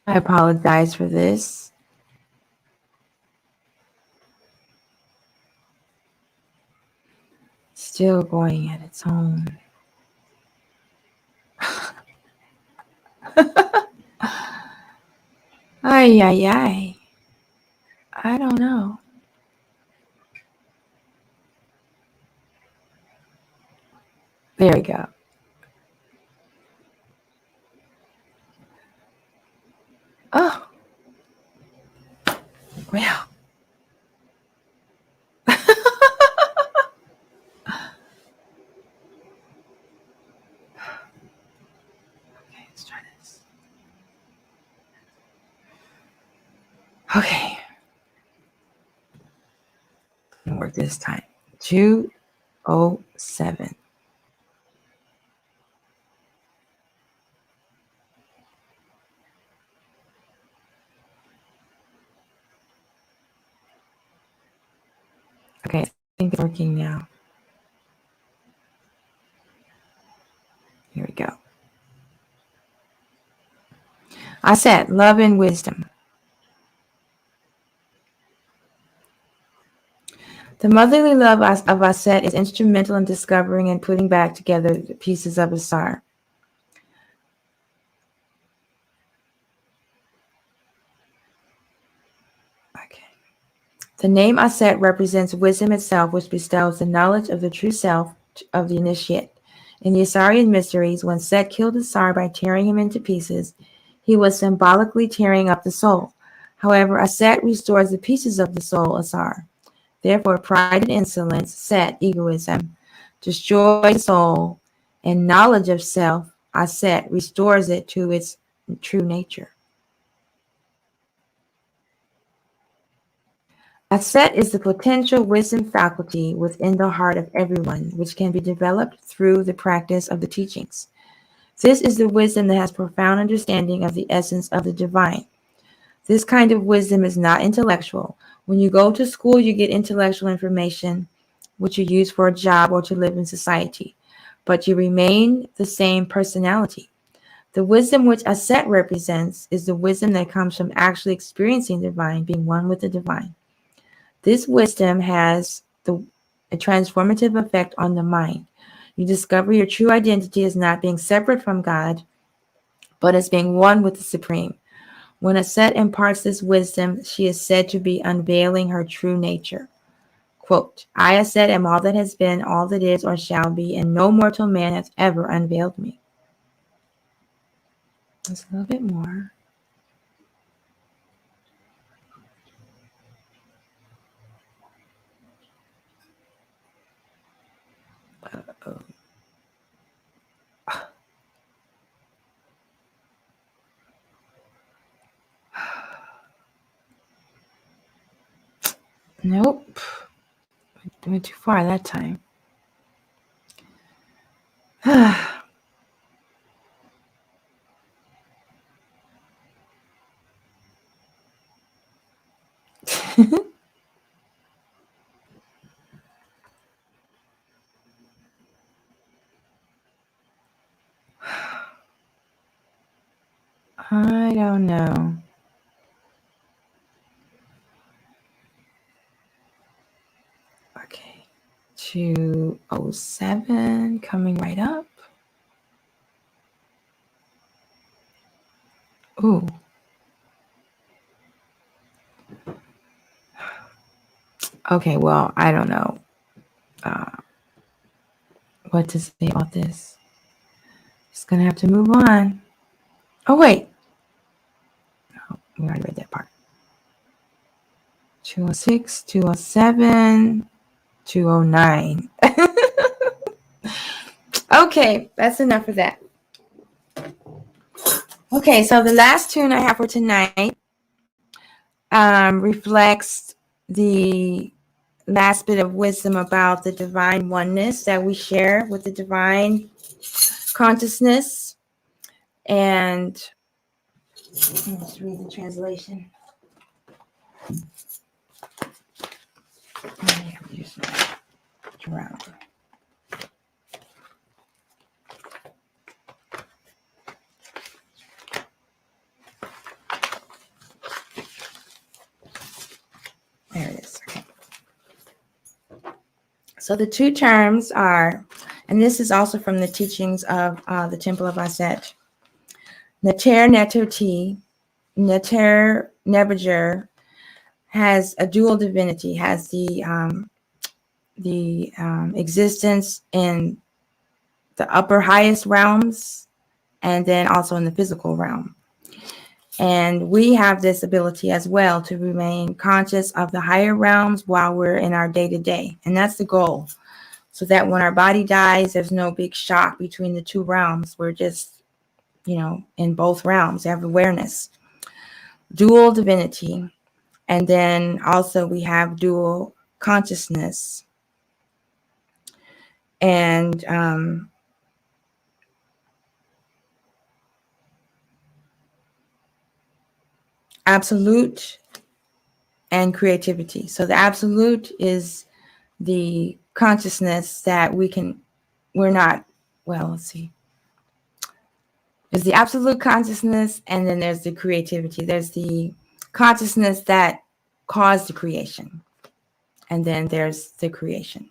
I apologize for this. Still going at its own. Ay, ay, ay. I don't know. There we go. Oh. Well. Okay, let's try this. Okay. It'll work this time. 207. Okay, I think it's working now. Here we go. Aset, love and wisdom. The motherly love of Aset is instrumental in discovering and putting back together the pieces of Asar. Okay. The name Aset represents wisdom itself, which bestows the knowledge of the true self of the initiate. In the Asarian mysteries, when Set killed Asar by tearing him into pieces, he was symbolically tearing up the soul. However, Aset restores the pieces of the soul, Asar. Therefore, pride and insolence, Set, egoism, destroy the soul, and knowledge of self, Aset, restores it to its true nature. Aset is the potential wisdom faculty within the heart of everyone, which can be developed through the practice of the teachings. This is the wisdom that has profound understanding of the essence of the divine. This kind of wisdom is not intellectual. When you go to school, you get intellectual information, which you use for a job or to live in society, but you remain the same personality. The wisdom which Aset represents is the wisdom that comes from actually experiencing the divine, being one with the divine. This wisdom has a transformative effect on the mind. You discover your true identity as not being separate from God, but as being one with the Supreme. When Aset imparts this wisdom, she is said to be unveiling her true nature. Quote, I, Aset, am all that has been, all that is or shall be, and no mortal man hath ever unveiled me. Just a little bit more. Uh-oh. Nope. Went too far that time. I don't know. Okay. 207 coming right up. Ooh. Okay, well, I don't know what to say about this. Just gonna have to move on. Oh, wait. Oh, we already read that part. 206, 207, 209. Okay, that's enough of that. Okay, so the last tune I have for tonight reflects the last bit of wisdom about the divine oneness that we share with the divine consciousness. And let's read the translation. There it is. Okay. So the two terms are, and this is also from the teachings of the Temple of Aset. Neter, Nebuchadnezzar has a dual divinity, has the existence in the upper highest realms, and then also in the physical realm. And we have this ability as well to remain conscious of the higher realms while we're in our day-to-day. And that's the goal. So that when our body dies, there's no big shock between the two realms. We're just, in both realms, have awareness. Dual divinity. And then also we have dual consciousness. And absolute and creativity. So the absolute is the consciousness that there's the absolute consciousness, and then there's the creativity. There's the consciousness that caused the creation, and then there's the creation.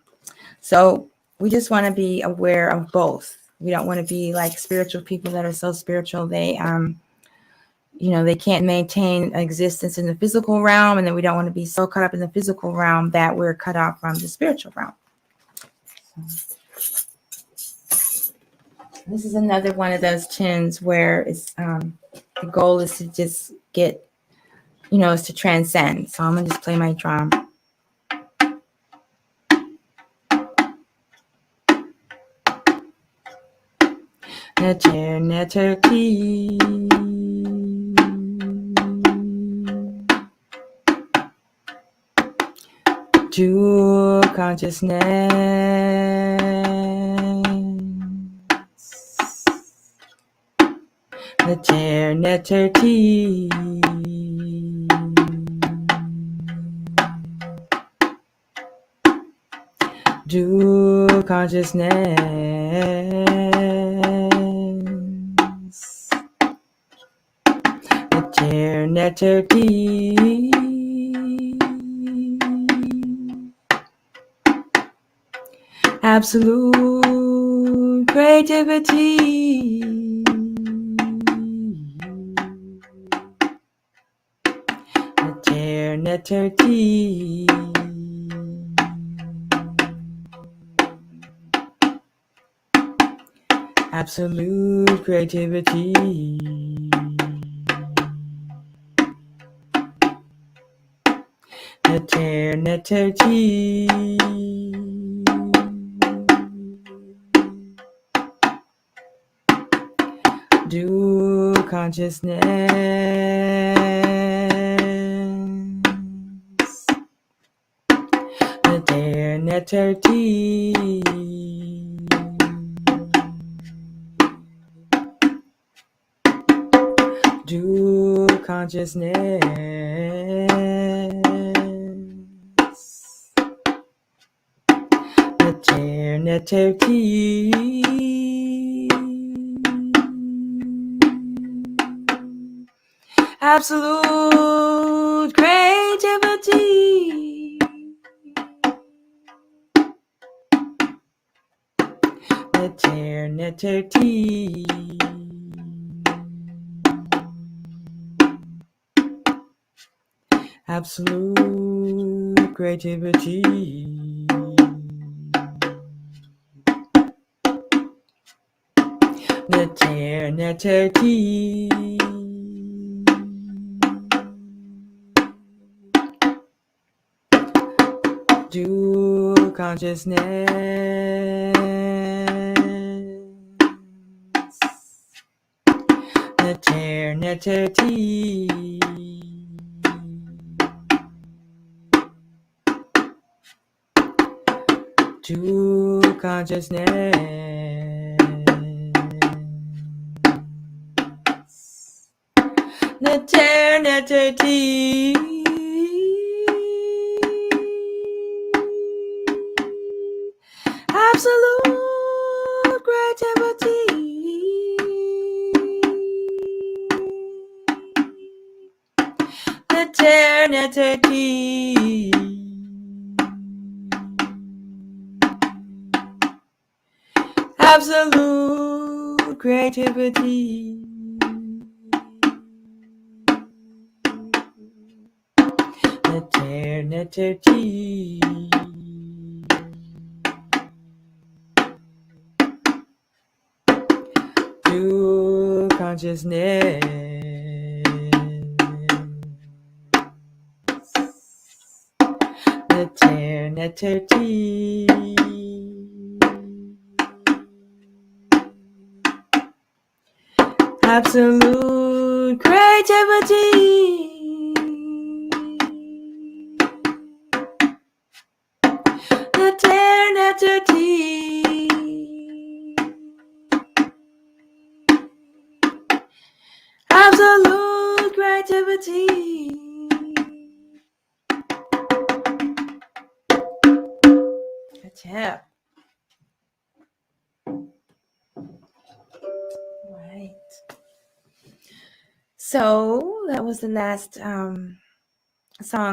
So we just want to be aware of both. We don't want to be like spiritual people that are so spiritual they they can't maintain existence in the physical realm, and then we don't want to be so caught up in the physical realm that we're cut off from the spiritual realm. This is another one of those tunes where it's the goal is to just get, is to transcend. So I'm gonna just play my drum. Neterian. Dual consciousness. Neterian. Dual consciousness. Neterian. Absolute creativity. Neterian. Absolute creativity. Neterian. Dual consciousness. Do consciousness. Absolute creativity. Neterian. Absolute creativity. Neterian. Do consciousness. Neterian. To consciousness. Neterian. Absolute creativity. Neterian. Absolute creativity. Neterian. To consciousness. Neterian. Absolute creativity. Neterian. Absolute creativity. Hotep. Right. So that was the last song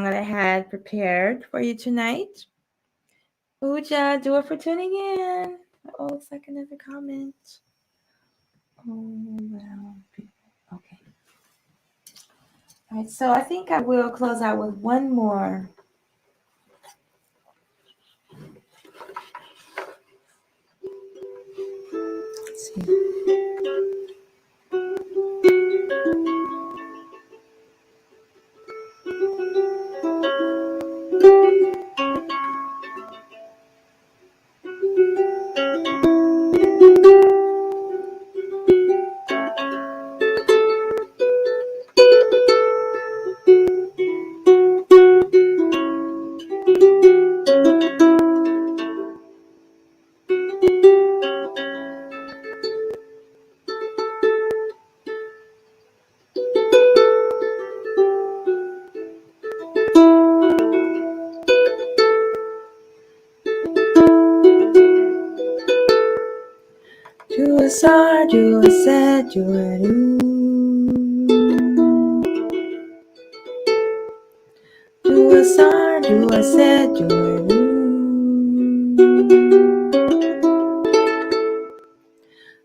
that I had prepared for you tonight. Uja, do it for tuning in. Oh, it's like another comment. Oh, wow. Okay. All right, so I think I will close out with one more. Let's see. Do Asar, do Aset, do Arit. Do Asar, do Aset, do Arit.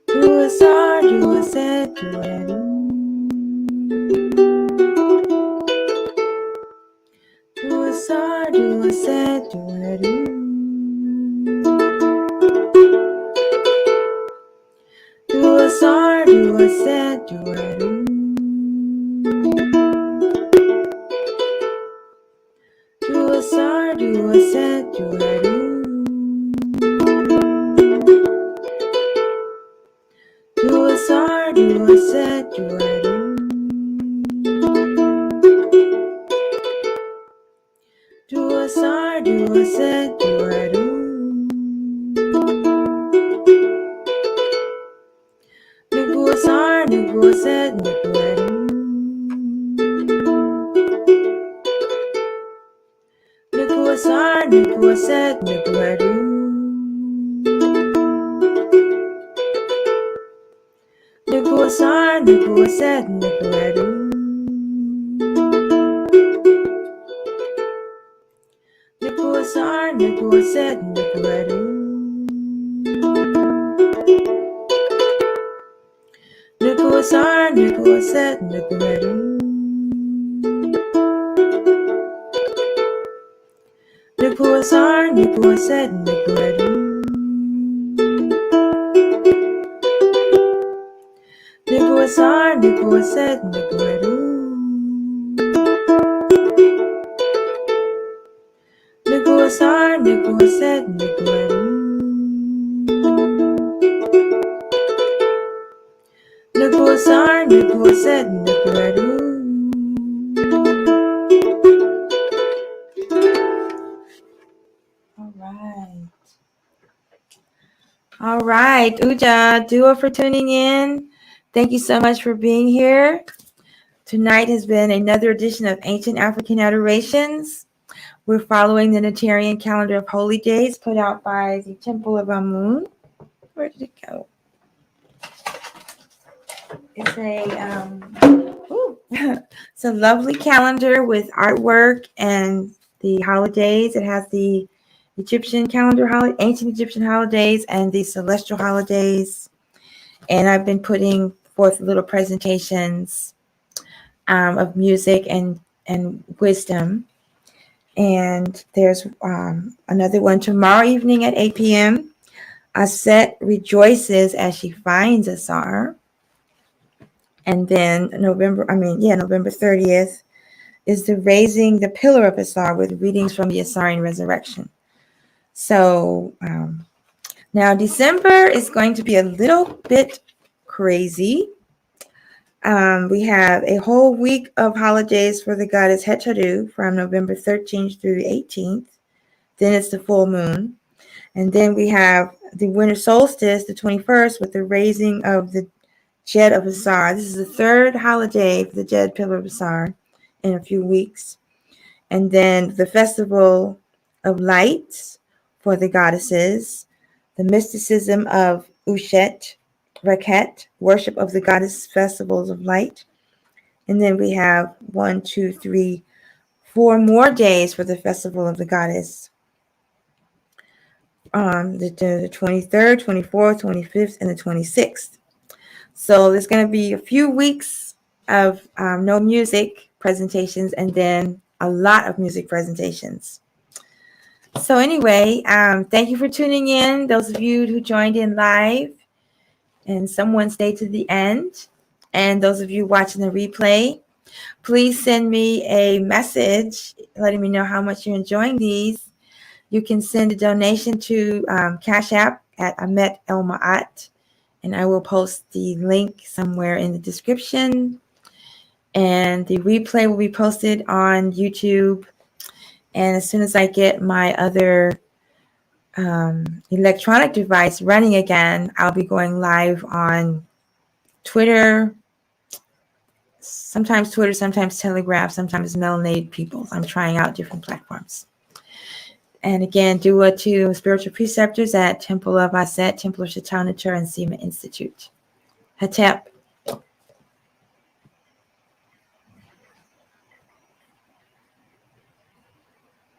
Do Asar, do Aset, do Arit. Do Asar, do Aset, do Arit. Do Asar, do Aset, do Arit. Do Asar, do Aset, do Arit. Do Asar, do Aset, do Arit. Do Asar, do Aset, do Arit. Aset, Asar, Aset, Asar, Aset, Asar, Aset, Asar, Aset, Asar, Aset, Asar, Aset, Asar, Aset, Asar, Aset, All right. All right, Uja, Dua for tuning in. Thank you so much for being here. Tonight has been another edition of Ancient African Adorations. We're following the Neterian calendar of holy days put out by the Temple of Amun. Where did it go? It's it's a lovely calendar with artwork and the holidays. It has the Egyptian calendar, ancient Egyptian holidays, and the celestial holidays. And I've been putting forth little presentations of music and wisdom. And there's another one tomorrow evening at 8 p.m. Aset rejoices as she finds Asar. And then November 30th is the raising the pillar of Asar with readings from the Asarian resurrection. So now December is going to be a little bit crazy. We have a whole week of holidays for the goddess Hetadu from November 13th through the 18th. Then it's the full moon. And then we have the winter solstice, the 21st, with the raising of the Jed of Asar. This is the third holiday for the Jed Pillar of Asar in a few weeks. And then the festival of lights for the goddesses, the mysticism of Ushet, Reket, worship of the goddess festivals of light. And then we have 4 more days for the festival of the goddess. The 23rd, 24th, 25th, and the 26th. So there's going to be a few weeks of no music presentations and then a lot of music presentations. So anyway, thank you for tuning in, those of you who joined in live, and someone stayed to the end. And those of you watching the replay, please send me a message letting me know how much you're enjoying these. You can send a donation to Cash App at AmetElMaat, and I will post the link somewhere in the description. And the replay will be posted on YouTube. And as soon as I get my other electronic device running again, I'll be going live on Twitter, sometimes Telegraph, sometimes Melanated People. I'm trying out different platforms. And again, Dua to spiritual preceptors at Temple of Aset, Temple of Shetaut, and Sema Institute. Hotep.